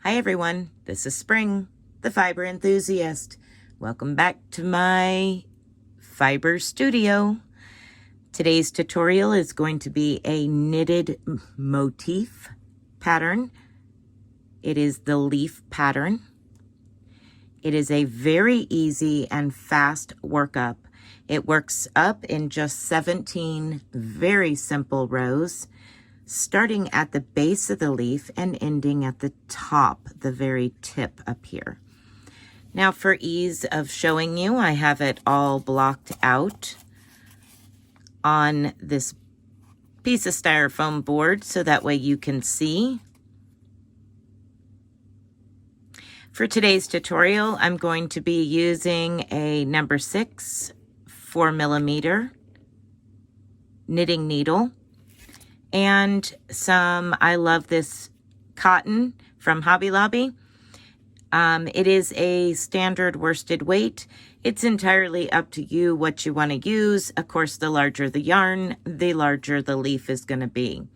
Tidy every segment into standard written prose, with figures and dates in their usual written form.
Hi everyone, this is Spring, the fiber enthusiast. Welcome back to my fiber studio. Today's tutorial is going to be a knitted motif pattern. It is the leaf pattern. It is a very easy and fast workup. It works up in just 17 very simple rows, starting at the base of the leaf and ending at the top, the very tip up here. Now for ease of showing you, I have it all blocked out on this piece of styrofoam board so that way you can see. For today's tutorial, I'm going to be using a number 6 4mm knitting needle and some I Love This cotton from Hobby Lobby. It is a standard worsted weight. It's entirely up to you what you want to use. Of course, the larger the yarn, the larger the leaf is going to be,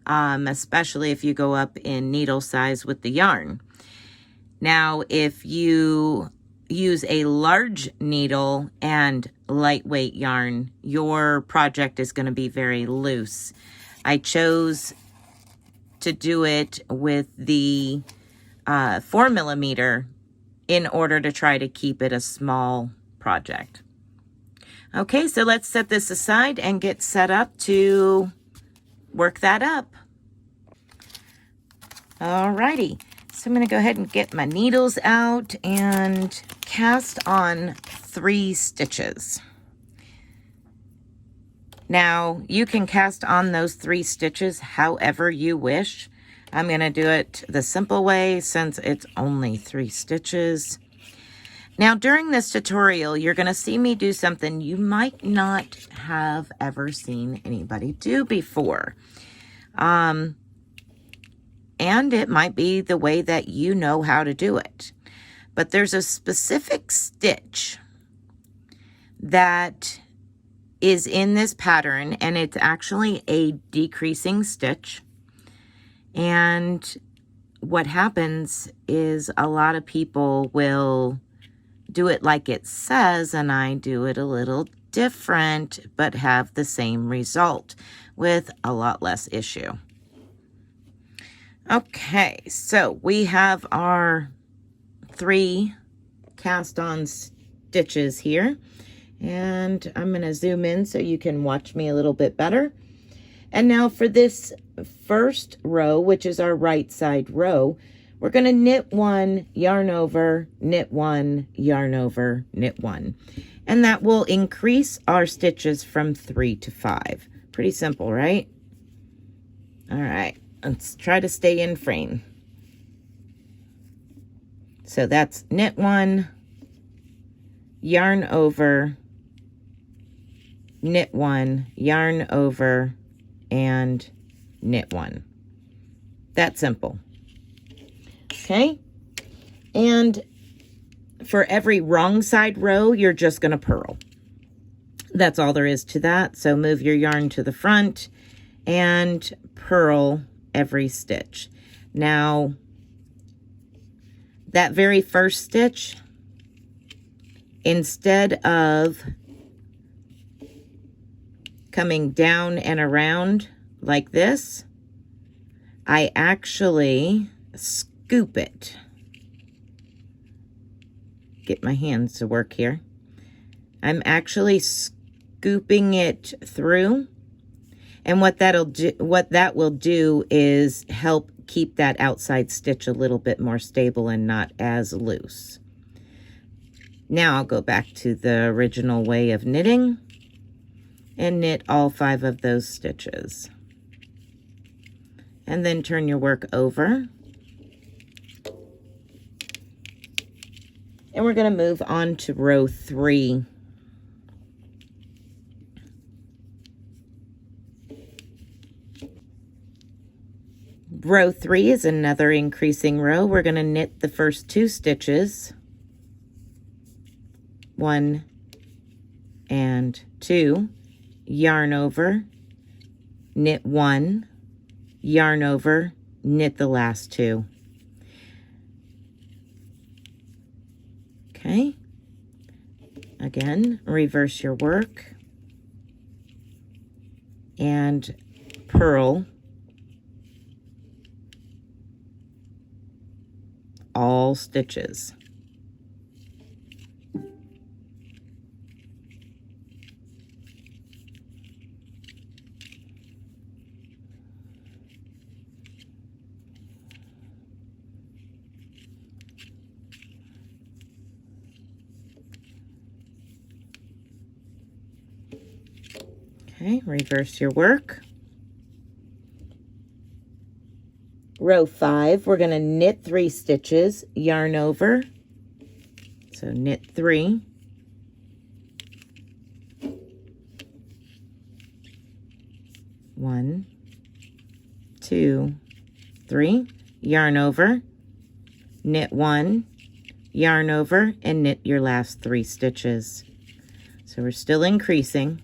especially if you go up in needle size with the yarn. Now, if you use a large needle and lightweight yarn, your project is going to be very loose. I chose to do it with the 4mm in order to try to keep it a small project. Okay, so let's set this aside and get set up to work that up. Alrighty, so I'm going to go ahead and get my needles out and cast on 3 stitches. Now, you can cast on those 3 stitches however you wish. I'm going to do it the simple way since it's only 3 stitches. Now, during this tutorial, you're going to see me do something you might not have ever seen anybody do before. And it might be the way that you know how to do it. But there's a specific stitch that is in this pattern, and it's actually a decreasing stitch. And what happens is a lot of people will do it like it says, and I do it a little different, but have the same result with a lot less issue. Okay, so we have our 3 cast-on stitches here. And I'm going to zoom in so you can watch me a little bit better. And now for this first row, which is our right side row, we're going to knit 1, yarn over, knit 1, yarn over, knit 1. And that will increase our stitches from 3 to 5. Pretty simple, right? All right, let's try to stay in frame. So that's knit 1, yarn over, knit 1, yarn over, and knit 1. That simple. Okay, and for every wrong side row, you're just going to purl. That's all there is to that. So move your yarn to the front and purl every stitch. Now, that very first stitch, instead of coming down and around like this, I actually scoop it. Get my hands to work here. I'm actually scooping it through, and what that will do is help keep that outside stitch a little bit more stable and not as loose. Now I'll go back to the original way of knitting and knit all 5 of those stitches. And then turn your work over. And we're going to move on to row 3. Row 3 is another increasing row. We're going to knit the first 2 stitches. 1 and 2, yarn over, knit 1, yarn over, knit the last 2. Okay. Again, reverse your work and purl all stitches. Okay, reverse your work. Row 5, we're going to knit 3 stitches, yarn over. So knit 3. One, 2, 3, yarn over, knit 1, yarn over, and knit your last 3 stitches. So we're still increasing.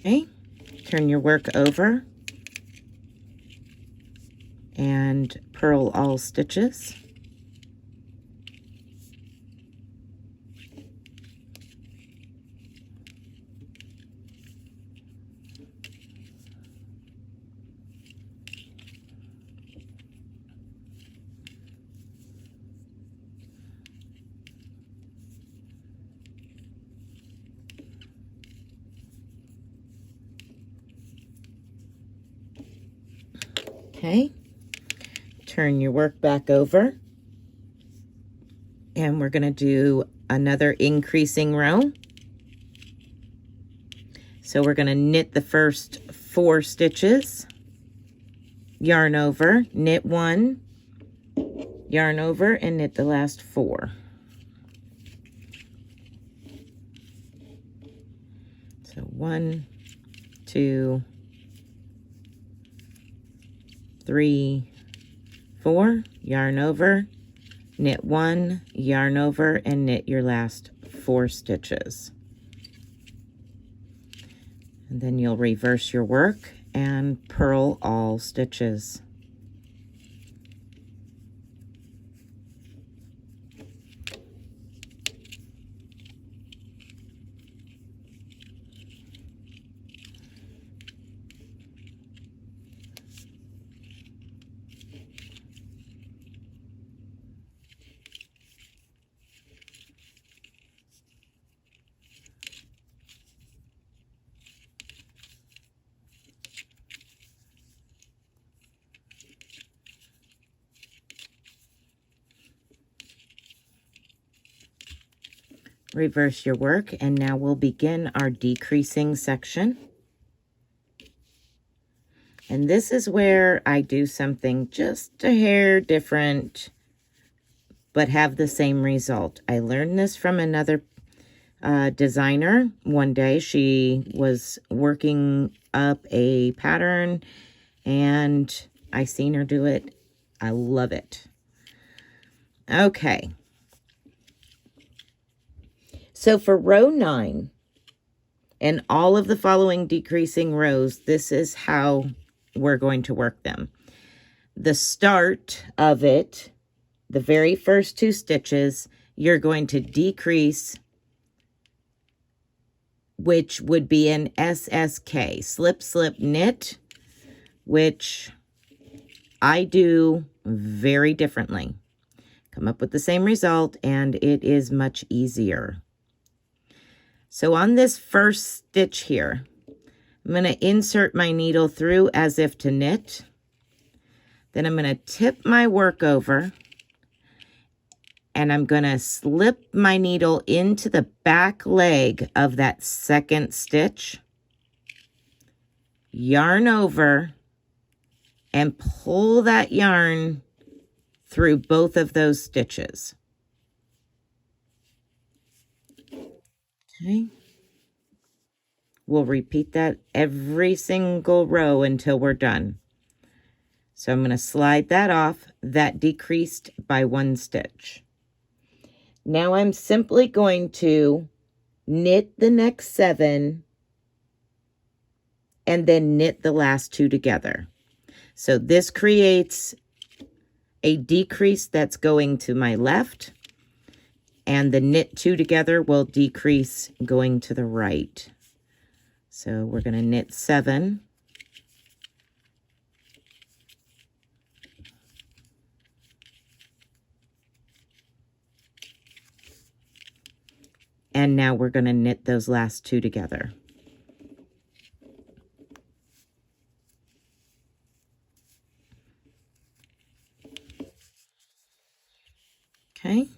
Okay, turn your work over and purl all stitches. Okay, turn your work back over, and we're going to do another increasing row. So we're going to knit the first 4 stitches, yarn over, knit 1, yarn over, and knit the last 4. So 1, 2, 3, 4, yarn over, knit 1, yarn over, and knit your last 4 stitches. And then you'll reverse your work and purl all stitches. Reverse your work, and now we'll begin our decreasing section. And this is where I do something just a hair different, but have the same result. I learned this from another designer. One day she was working up a pattern, and I seen her do it. I love it. Okay. So for row 9 and all of the following decreasing rows, this is how we're going to work them. The start of it, the very first 2 stitches, you're going to decrease, which would be an SSK, slip, slip, knit, which I do very differently. Come up with the same result, and it is much easier. So on this first stitch here, I'm going to insert my needle through as if to knit. Then I'm going to tip my work over, and I'm going to slip my needle into the back leg of that second stitch, yarn over, and pull that yarn through both of those stitches. Okay. We'll repeat that every single row until we're done. So I'm going to slide that off. That decreased by 1 stitch. Now I'm simply going to knit the next 7 and then knit the last 2 together. So this creates a decrease that's going to my left, and the knit 2 together will decrease going to the right. So we're going to knit 7. And now we're going to knit those last 2 together. Okay.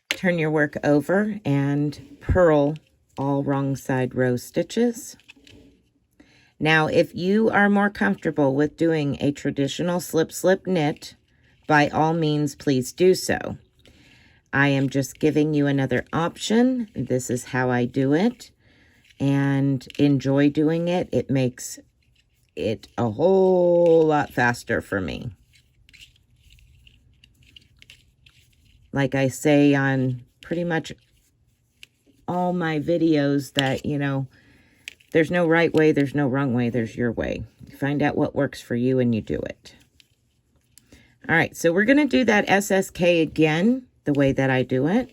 Turn your work over and purl all wrong side row stitches. Now, if you are more comfortable with doing a traditional slip knit, by all means, please do so. I am just giving you another option. This is how I do it, and enjoy doing it. It makes it a whole lot faster for me. Like I say on pretty much all my videos that, you know, there's no right way, there's no wrong way, there's your way. You find out what works for you and you do it. All right, so we're going to do that SSK again, the way that I do it.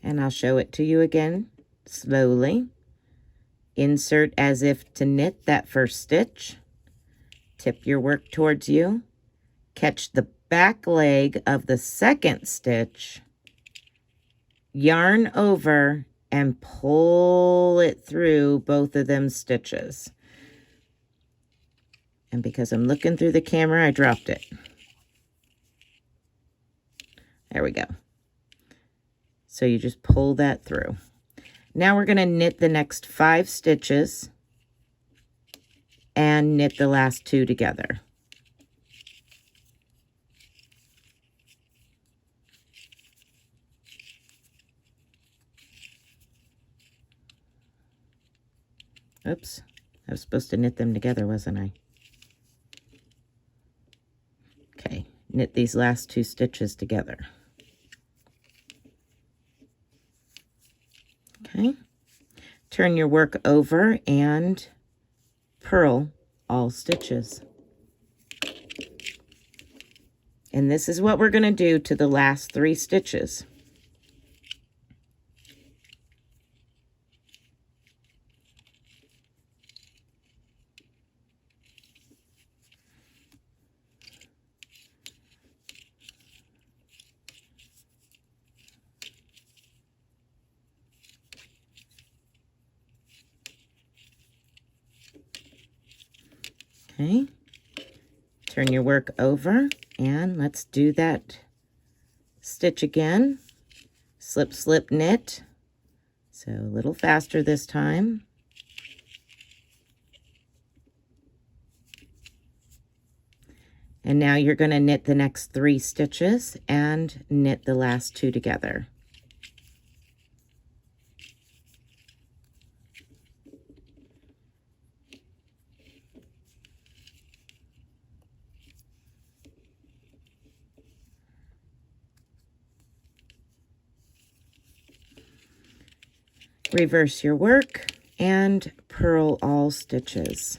And I'll show it to you again slowly. Insert as if to knit that first stitch. Tip your work towards you. Catch the back leg of the second stitch. Yarn over and pull it through both of them stitches. And because I'm looking through the camera, I dropped it. There we go. So you just pull that through. Now we're going to knit the next 5 stitches and knit the last 2 together. Oops, I was supposed to knit them together, wasn't I? Okay, knit these last 2 stitches together. Okay, turn your work over and purl all stitches. And this is what we're going to do to the last 3 stitches. Okay, turn your work over and let's do that stitch again. Slip, slip, knit. So a little faster this time. And now you're going to knit the next 3 stitches and knit the last 2 together. Reverse your work and purl all stitches.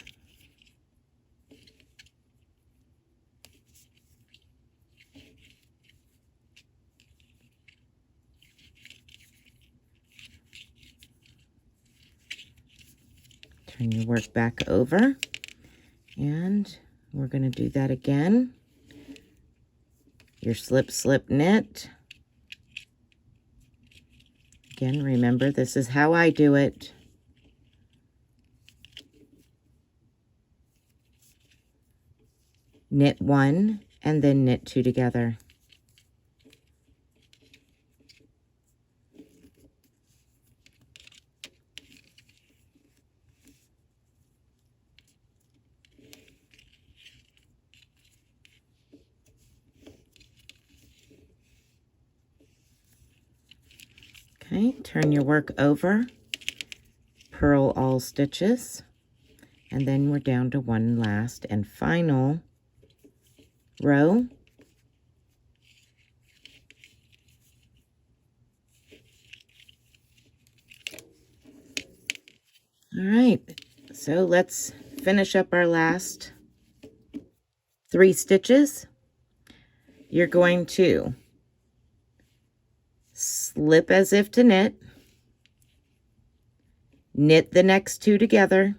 Turn your work back over, and we're going to do that again. Your slip, slip, knit. Again, remember, this is how I do it. Knit 1 and then knit 2 together. Okay, turn your work over, purl all stitches, and then we're down to one last and final row. All right, so let's finish up our last 3 stitches. You're going to slip as if to knit, knit the next 2 together,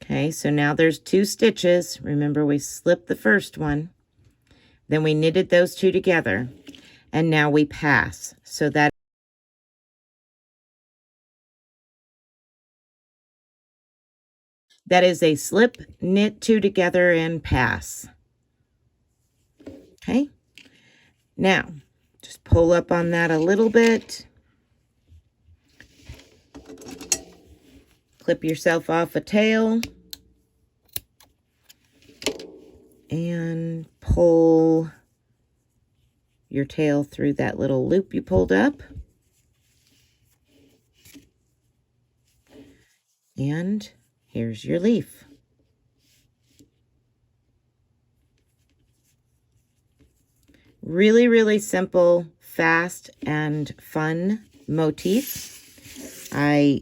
okay, so now there's 2 stitches. Remember, we slipped the first one, then we knitted those 2 together, and now we pass. So that is a slip, knit 2 together, and pass. Okay, now just pull up on that a little bit, clip yourself off a tail, and pull your tail through that little loop you pulled up. And here's your leaf. Really, really simple, fast, and fun motif. I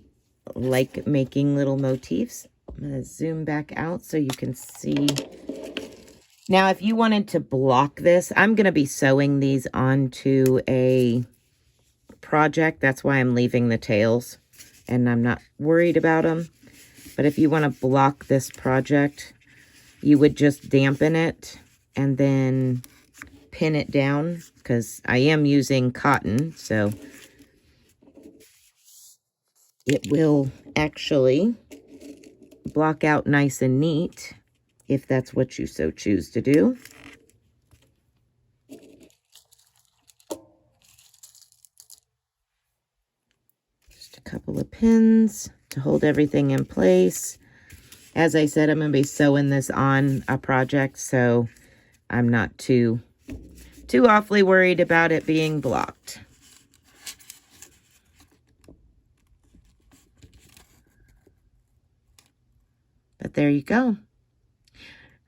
like making little motifs. I'm going to zoom back out so you can see. Now, if you wanted to block this, I'm going to be sewing these onto a project. That's why I'm leaving the tails, and I'm not worried about them. But if you want to block this project, you would just dampen it and then pin it down, because I am using cotton, so it will actually block out nice and neat if that's what you so choose to do. Just a couple of pins to hold everything in place. As I said, I'm going to be sewing this on a project, so I'm not too awfully worried about it being blocked. But there you go.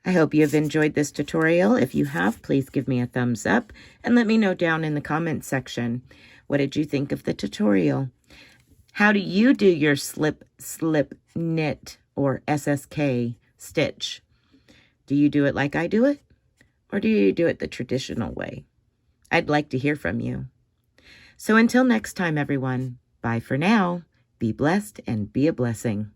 I hope you have enjoyed this tutorial. If you have, please give me a thumbs up and let me know down in the comments section. What did you think of the tutorial? How do you do your slip, knit, or SSK stitch? Do you do it like I do it? Or do you do it the traditional way? I'd like to hear from you. So until next time, everyone, bye for now. Be blessed and be a blessing.